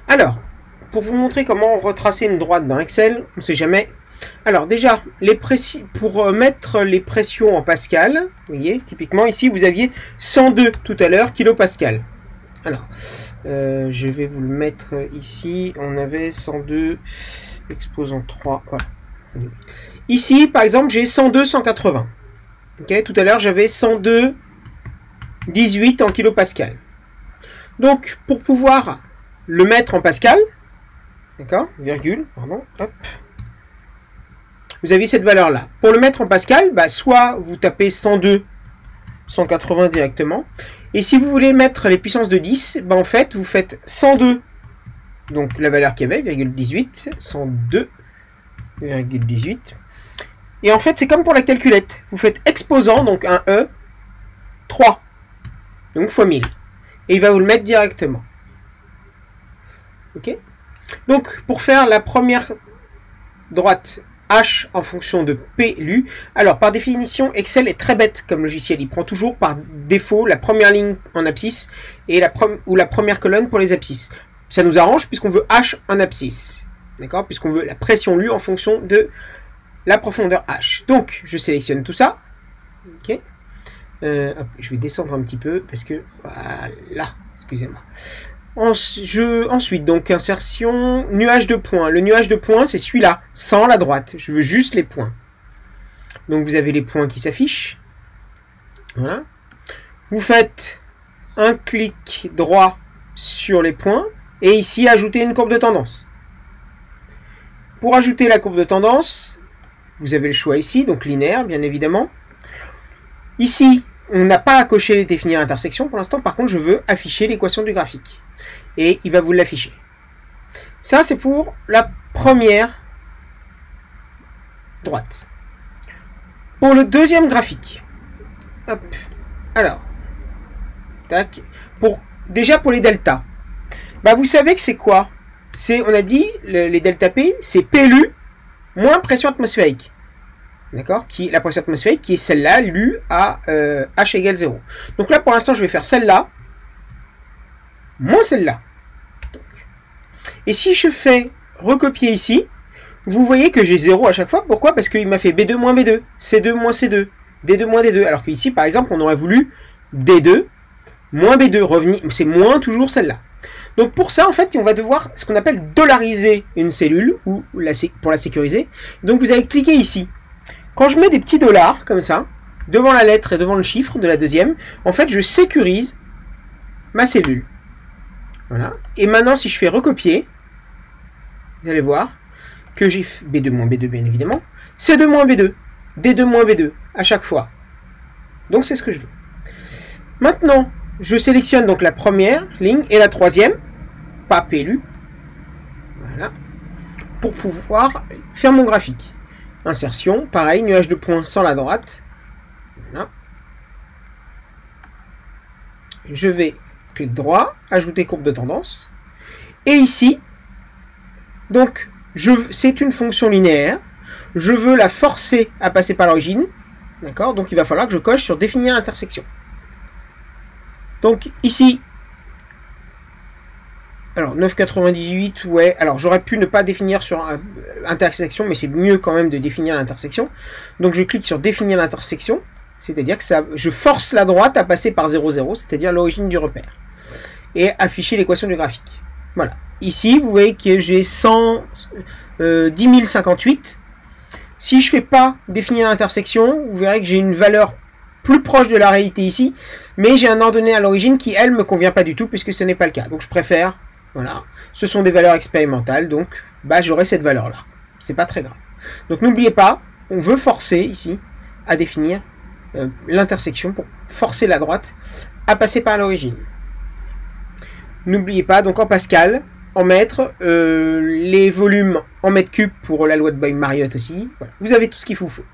Alors, pour vous montrer comment retracer une droite dans Excel, on ne sait jamais. Alors déjà, pour mettre les pressions en pascal, vous voyez, typiquement ici vous aviez 102 tout à l'heure, kilopascal. Alors, je vais vous le mettre ici, on avait 102, exposant 3, voilà. Ici, par exemple, j'ai 102, 180. Okay, tout à l'heure, j'avais 102, 18 en kilopascal. Donc, pour pouvoir le mettre en pascal, d'accord, virgule, pardon, hop, vous avez cette valeur-là. Pour le mettre en pascal, bah, soit vous tapez 102, 180 directement, et si vous voulez mettre les puissances de 10, bah, en fait, vous faites 102, donc la valeur qu'il y avait, virgule 18, 102,18, et en fait, c'est comme pour la calculette. Vous faites exposant, donc un E, 3, donc fois 1000, et il va vous le mettre directement. Ok. Donc, pour faire la première droite H en fonction de P lu, alors par définition, Excel est très bête comme logiciel. Il prend toujours par défaut la première ligne en abscisse et la première colonne pour les abscisses. Ça nous arrange puisqu'on veut H en abscisse. D'accord, puisqu'on veut la pression lue en fonction de la profondeur H. Donc, je sélectionne tout ça. Ok. Hop, je vais descendre un petit peu parce que... Voilà, excusez-moi. Ensuite, donc, insertion, nuage de points. Le nuage de points, c'est celui-là, sans la droite. Je veux juste les points. Donc, vous avez les points qui s'affichent. Voilà. Vous faites un clic droit sur les points. Et ici, ajouter une courbe de tendance. Pour ajouter la courbe de tendance, vous avez le choix ici, donc linéaire, bien évidemment. Ici, on n'a pas à cocher les définir intersection pour l'instant. Par contre, je veux afficher l'équation du graphique. Et il va vous l'afficher. Ça, c'est pour la première droite. Pour le deuxième graphique. Hop. Alors. Tac. Déjà pour les deltas. Bah, vous savez que c'est quoi? On a dit, les delta P, c'est PLU moins pression atmosphérique. D'accord, la pression atmosphérique qui est celle-là, lue à H égale 0. Donc là, pour l'instant, je vais faire celle-là, moins celle-là. Et si je fais recopier ici, vous voyez que j'ai 0 à chaque fois. Pourquoi? Parce qu'il m'a fait B2 moins B2, C2 moins C2, D2 moins D2. Alors qu'ici, par exemple, on aurait voulu D2 moins B2, revenir, c'est moins toujours celle-là. Donc pour ça, en fait, on va devoir ce qu'on appelle dollariser une cellule, ou pour la sécuriser. Donc vous allez cliquer ici. Quand je mets des petits dollars, comme ça, devant la lettre et devant le chiffre de la deuxième, en fait, je sécurise ma cellule. Voilà. Et maintenant, si je fais recopier, vous allez voir que j'ai B2 moins B2, bien évidemment, C2 moins B2, D2 moins B2, à chaque fois. Donc, c'est ce que je veux. Maintenant, je sélectionne donc la première ligne et la troisième, pas PLU, voilà, pour pouvoir faire mon graphique. Insertion, pareil, nuage de points sans la droite. Voilà. Je vais clic droit, ajouter courbe de tendance. Et ici, donc, c'est une fonction linéaire. Je veux la forcer à passer par l'origine. D'accord? Donc, il va falloir que je coche sur définir l'intersection. Donc, ici, alors 9,98, ouais, alors j'aurais pu ne pas définir sur intersection, mais c'est mieux quand même de définir l'intersection. Donc je clique sur définir l'intersection, c'est-à-dire que je force la droite à passer par 0,0, c'est-à-dire l'origine du repère. Et afficher l'équation du graphique. Voilà. Ici, vous voyez que j'ai 10 058. Si je ne fais pas définir l'intersection, vous verrez que j'ai une valeur plus proche de la réalité ici, mais j'ai un ordonnée à l'origine qui, elle, me convient pas du tout, puisque ce n'est pas le cas. Donc je préfère... Voilà, ce sont des valeurs expérimentales, donc bah, j'aurai cette valeur-là. C'est pas très grave. Donc n'oubliez pas, on veut forcer ici à définir l'intersection pour forcer la droite à passer par l'origine. N'oubliez pas, donc en Pascal, en mètres, les volumes en mètres cubes pour la loi de Boyle-Mariotte aussi. Voilà. Vous avez tout ce qu'il vous faut.